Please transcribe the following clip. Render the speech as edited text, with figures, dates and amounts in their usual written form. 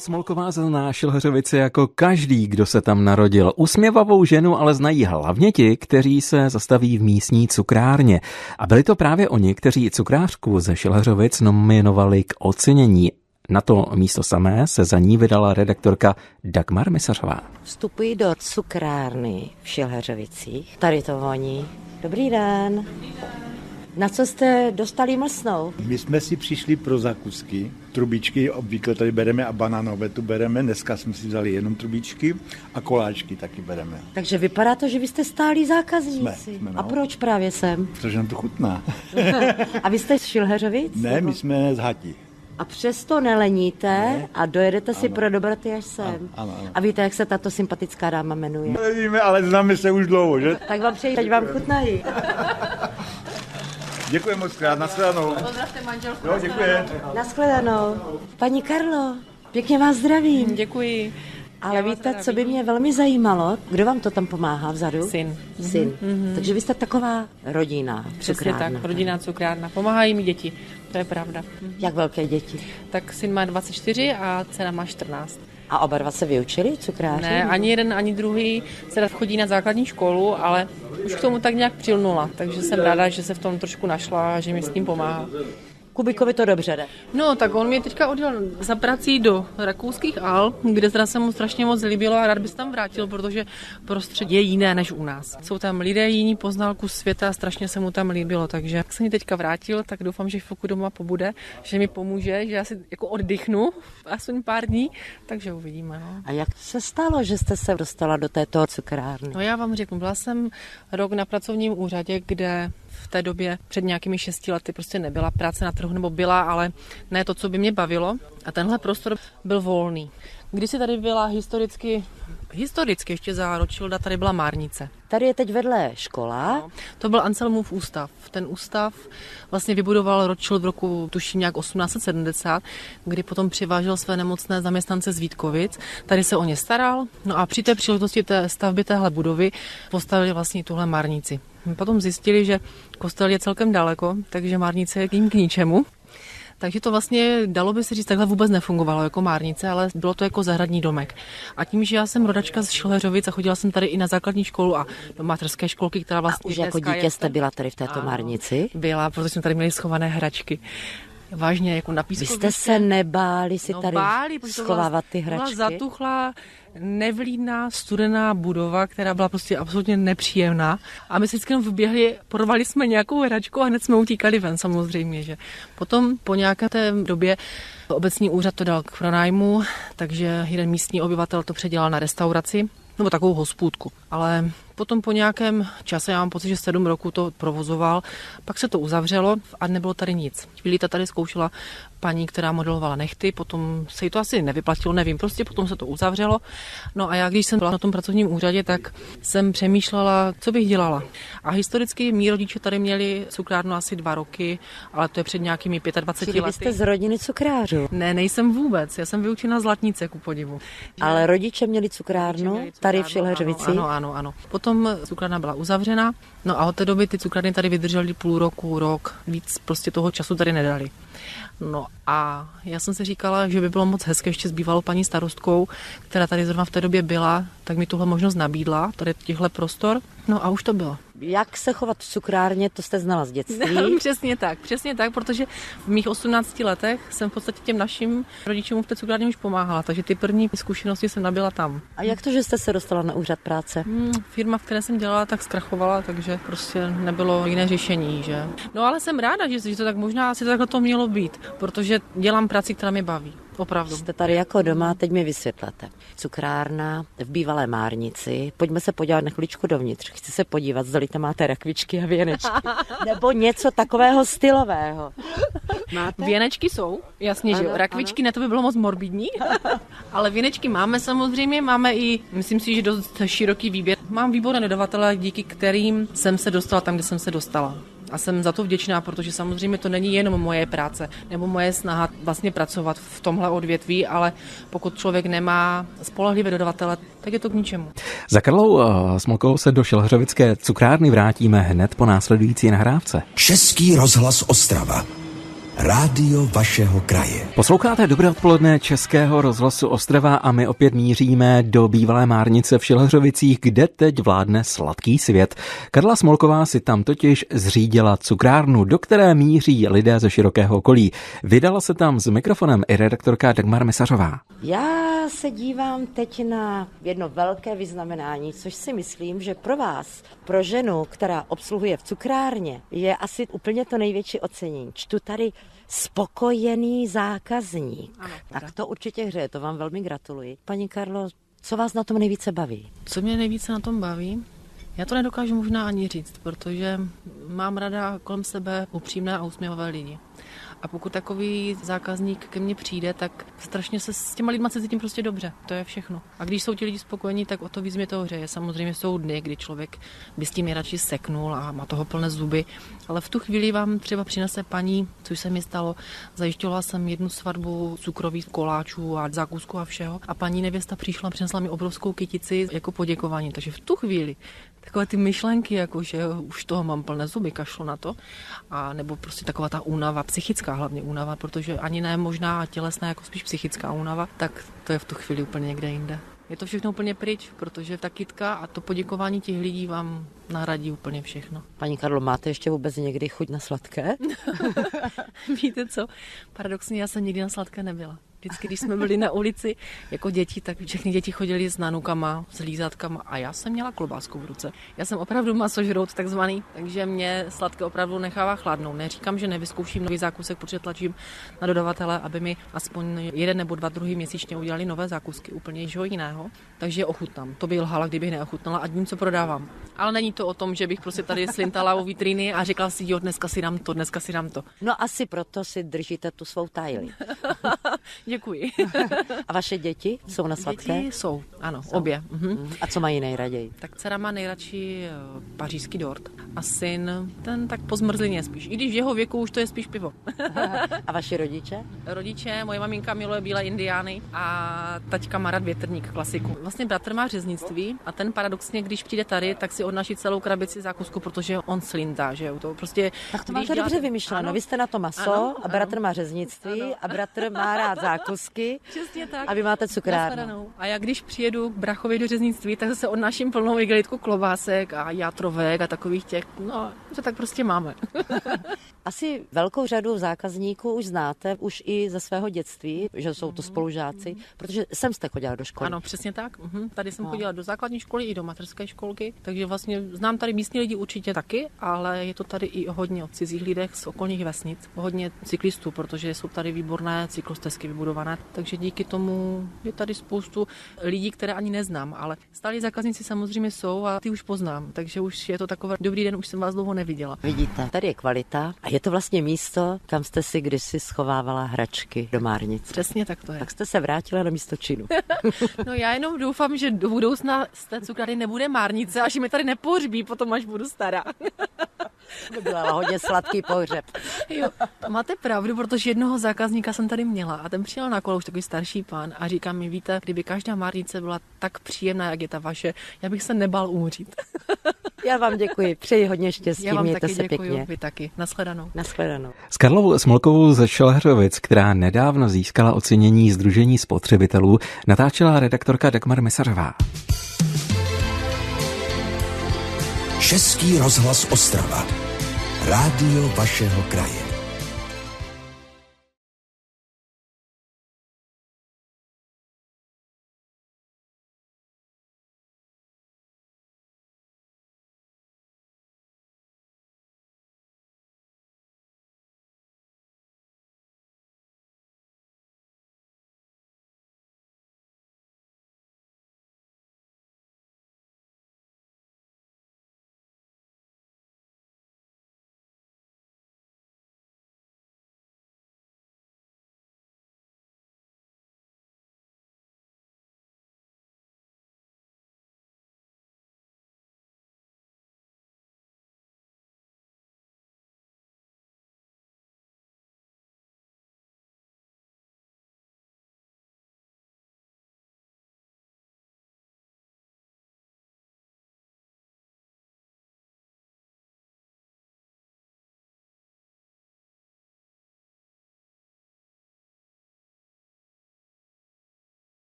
Smolková zná Šilhařovice jako každý, kdo se tam narodil. Usměvavou ženu ale znají hlavně ti, kteří se zastaví v místní cukrárně. A byli to právě oni, kteří cukrářku ze Šilhařovic nominovali k ocenění. Na to místo samé se za ní vydala redaktorka Dagmar Misařová. Vstupuji do cukrárny v Šilhařovicích. Tady to voní. Dobrý den. Na co jste dostali mlsnou? My jsme si přišli pro zakusky. Trubičky obvykle tady bereme a banánové tu bereme. Dneska jsme si vzali jenom trubičky a koláčky taky bereme. Takže vypadá to, že vy jste stálí zákazníci. Jsme, A proč právě sem? Protože nám to chutná. A vy jste z Šilhařovic? Ne, my jsme z Hati. A přesto neleníte a dojedete si pro dobroty až sem. Ano. A víte, jak se tato sympatická dáma jmenuje? Nevíme, ale známe se už dlouho, že? Tak vám přeji, ať vám chutnají. Děkuji moc krát, nashledanou. Pozdravte manželku. Jo, děkuji. Nashledanou. Paní Karlo, pěkně vás zdravím. Děkuji. Ale víte, co by mě velmi zajímalo, kdo vám to tam pomáhá vzadu? Syn. Mm-hmm. Takže vy jste taková rodina, Přesně cukrárna. tak, rodinná cukrárna. Pomáhají mi děti, to je pravda. Jak velké děti? Tak syn má 24 a dcera má 14. A oba dva se vyučili cukráři? Ne, ani jeden, ani druhý. Dcera chodí na základní školu, ale už k tomu tak nějak přilnula, takže jsem ráda, že se v tom trošku našla a že mi s tím pomáhá. Kubíkovi to dobře jde. No, tak on mě teďka odjel za prací do rakouských Alp, kde teda se mu strašně moc líbilo a rád by se tam vrátil, protože prostředí je jiné než u nás. Jsou tam lidé jiní, poznal kus světa a strašně se mu tam líbilo, takže jak se mi teďka vrátil, tak doufám, že pokud doma pobude, že mi pomůže, že já si jako oddychnu aspoň pár dní, takže uvidíme. No. A jak se stalo, že jste se dostala do této cukrárny? No já vám řeknu, byla jsem rok na pracovním úřadě, kde v té době před nějakými 6 lety prostě nebyla práce na trhu, nebo byla, ale ne to, co by mě bavilo. A tenhle prostor byl volný. Když si tady byla historicky ještě za Rothschilda, tady byla márnice. Tady je teď vedle škola. No, to byl Anselmův ústav. Ten ústav vlastně vybudoval Rothschild v roku, tuším nějak 1870, kdy potom přivážel své nemocné zaměstnance z Vítkovic. Tady se o ně staral. No a při té příležitosti té stavby téhle budovy postavili vlastně tuhle márnici. Potom zjistili, že kostel je celkem daleko, takže márnice je jim k ničemu. Takže to vlastně, dalo by se říct, takhle vůbec nefungovalo jako márnice, ale bylo to jako zahradní domek. A tím, že já jsem rodačka z Šilhařovic a chodila jsem tady i na základní školu a do mateřské školky, která vlastně a už jako dítě jste byla tady v této márnici? Byla, protože jsme tady měli schované hračky. Vážně, jako na pískovišti. Vy jste se nebáli si tady schovávat ty hračky? Byla zatuchlá, nevlídná, studená budova, která byla prostě absolutně nepříjemná. A my se vždycky jenom vyběhli, porvali jsme nějakou hračku a hned jsme utíkali ven samozřejmě. Že. Potom po nějaké té době obecní úřad to dal k pronájmu, takže jeden místní obyvatel to předělal na restauraci, nebo takovou hospůdku. Ale potom po nějakém čase, já mám pocit, že 7 roků to provozoval, pak se to uzavřelo a nebylo tady nic. Chvíli tady zkoušela paní, která modelovala nehty, potom se jí to asi nevyplatilo, nevím, prostě potom se to uzavřelo. No a já, když jsem byla na tom pracovním úřadě, tak jsem přemýšlela, co bych dělala. A historicky mí rodiče tady měli cukrárnu asi 2 roky, ale to je před nějakými 25 lety. Vy jste z rodiny cukrářů? Ne, nejsem vůbec, já jsem vyučena z Latnice, ku podivu. Ale rodiče měli cukrárnu tady v Šilhařovicích? Ano. Potom cukrárna byla uzavřena, no a od té doby ty cukrárny tady vydržely půl roku, rok, víc prostě toho času tady nedali. No a já jsem si říkala, že by bylo moc hezké ještě s bývalou paní starostkou, která tady zrovna v té době byla, tak mi tuhle možnost nabídla, tady těhle prostor, no a už to bylo. Jak se chovat v cukrárně, to jste znala z dětství? No, přesně tak, protože v mých 18 letech jsem v podstatě těm našim rodičům v té cukrárně už pomáhala, takže ty první zkušenosti jsem nabyla tam. A jak to, že jste se dostala na úřad práce? Firma, v které jsem dělala, tak zkrachovala, takže prostě nebylo jiné řešení, že? No ale jsem ráda, že to tak možná asi takhle to mělo být, protože dělám práci, která mě baví. Opravdu. Jste tady jako doma, teď mi vysvětlete. Cukrárna v bývalé márnici. Pojďme se podívat na chviličku dovnitř. Chci se podívat, zda tam máte rakvičky a věnečky. Nebo něco takového stylového. Máte? Věnečky jsou, jasně, ano, že jo. Rakvičky, ne, to by bylo moc morbidní. Ale věnečky máme samozřejmě, máme i, myslím si, že dost široký výběr. Mám výborné dodavatele, díky kterým jsem se dostala tam, kde jsem se dostala. A jsem za to vděčná, protože samozřejmě to není jenom moje práce nebo moje snaha vlastně pracovat v tomhle odvětví, ale pokud člověk nemá spolehlivé dodavatele, tak je to k ničemu. Za Karlou Smolkovou se do šilhařovické cukrárny vrátíme hned po následující nahrávce. Český rozhlas Ostrava. Rádio vašeho kraje. Posloucháte Dobré odpoledne Českého rozhlasu Ostrava a my opět míříme do bývalé márnice v Šileřovicích, kde teď vládne sladký svět. Karla Smolková si tam totiž zřídila cukrárnu, do které míří lidé ze širokého okolí. Vydala se tam s mikrofonem i redaktorka Dagmar Misařová. Já se dívám teď na jedno velké vyznamenání, což si myslím, že pro vás, pro ženu, která obsluhuje v cukrárně, je asi úplně to největší ocenění. Čtu tady spokojený zákazník. Ano, tak to určitě hřeje, to vám velmi gratuluji. Paní Karlo, co vás na tom nejvíce baví? Co mě nejvíce na tom baví? Já to nedokážu možná ani říct, protože mám ráda kolem sebe upřímné a usměvavé lidi. A pokud takový zákazník ke mně přijde, tak strašně se s těma lidma se cítím prostě dobře. To je všechno. A když jsou ti lidi spokojení, tak o to víc mě to hřeje. Samozřejmě jsou dny, kdy člověk by s tím radši seknul a má toho plné zuby. Ale v tu chvíli vám třeba přinese paní, což se mi stalo, zajišťovala jsem jednu svatbu cukrových koláčů a zákusku a všeho. A paní nevěsta přišla, přinesla mi obrovskou kytici jako poděkování. Takže v tu chvíli takové ty myšlenky, jako že už toho mám plné zuby, kašlu na to. A nebo prostě taková ta únava, psychická hlavně únava, protože ani ne možná tělesná, jako spíš psychická únava, tak to je v tu chvíli úplně někde jinde. Je to všechno úplně pryč, protože ta kytka a to poděkování těch lidí vám nahradí úplně všechno. Paní Karlo, máte ještě vůbec někdy chuť na sladké? Víte co? Paradoxně já jsem nikdy na sladké nebyla. Vždycky, když jsme byli na ulici jako děti, tak všechny děti chodili s nanukama, s lízátkama a já jsem měla klobásku v ruce. Já jsem opravdu masožrout takzvaný, takže mě sladké opravdu nechává chladnout. Neříkám, že nevyzkouším nový zákusek, protože tlačím na dodavatele, aby mi aspoň 1 nebo 2 druhy měsíčně udělali nové zákusky, úplně jiného. Takže ochutnám. To by lhala, kdybych neochutnala a tím, co prodávám. Ale není to o tom, že bych prostě tady slintala u vitríny a řekla si, jo, dneska si dám to. No asi proto si držíte tu svou tajli. Děkuji. A vaše děti jsou na sladké? Děti jsou, ano, obě. A co mají nejraději? Tak dcera má nejradši pařížský dort a syn, ten tak po zmrzlině spíš. I když v jeho věku už to je spíš pivo. A vaši rodiče? Rodiče, moje maminka miluje bílé indiány a taťka má rád větrník, klasiku. Vlastně bratr má řeznictví a ten paradoxně, když přijde tady, tak si odnáší celou krabici zákusku, protože on slintá, že jo, to prostě... Tak to máte dobře vymyšleno, ano, vy jste na to maso a bratr má řeznictví a bratr má rád zákusky. Přesně tak. A vy máte cukrárnu. A já když přijedu k brachovi do řeznictví, tak zase odnáším plnou igelitku klobásek a játrovek a takových těch, no, to tak prostě máme. Asi velkou řadu zákazníků už znáte, už i ze svého dětství, že jsou to spolužáci, protože sem jste chodila do školy. Ano, přesně tak. Tady jsem chodila do základní školy i do mateřské školky, takže vlastně znám tady místní lidi určitě taky, ale je to tady i hodně od cizích lidech z okolních vesnic, hodně cyklistů, protože jsou tady výborné cyklostezky vybudované, takže díky tomu je tady spoustu lidí, které ani neznám, ale stálí zákazníci samozřejmě jsou a ty už poznám, takže už je to takové dobrý den, už jsem vás dlouho neviděla. Vidíte, tady je kvalita a je to vlastně místo, kam jste si kdysi schovávala hračky do márnice. Přesně tak to je. Tak jste se vrátila na místo činu. No já jenom doufám, že do budoucna z té cukrárny nebude márnice, až mi tady nepohřbí, potom až budu stará. To byla hodně sladký pohřeb. Jo, máte pravdu, protože jednoho zákazníka jsem tady měla a ten přijel na kolo, už takový starší pán a říká mi, víte, kdyby každá márnice byla tak příjemná, jak je ta vaše, já bych se nebál umřít. Já vám děkuji, přeji hodně štěstí, já vám mějte taky se děkuju, pěkně. Vy taky, nashledanou. Nashledanou. S Karlou Smolkovou ze Šileřovic, která nedávno získala ocenění Sdružení spotřebitelů, natáčela redaktorka Dagmar Misařová. Český rozhlas Ostrava. Rádio vašeho kraje.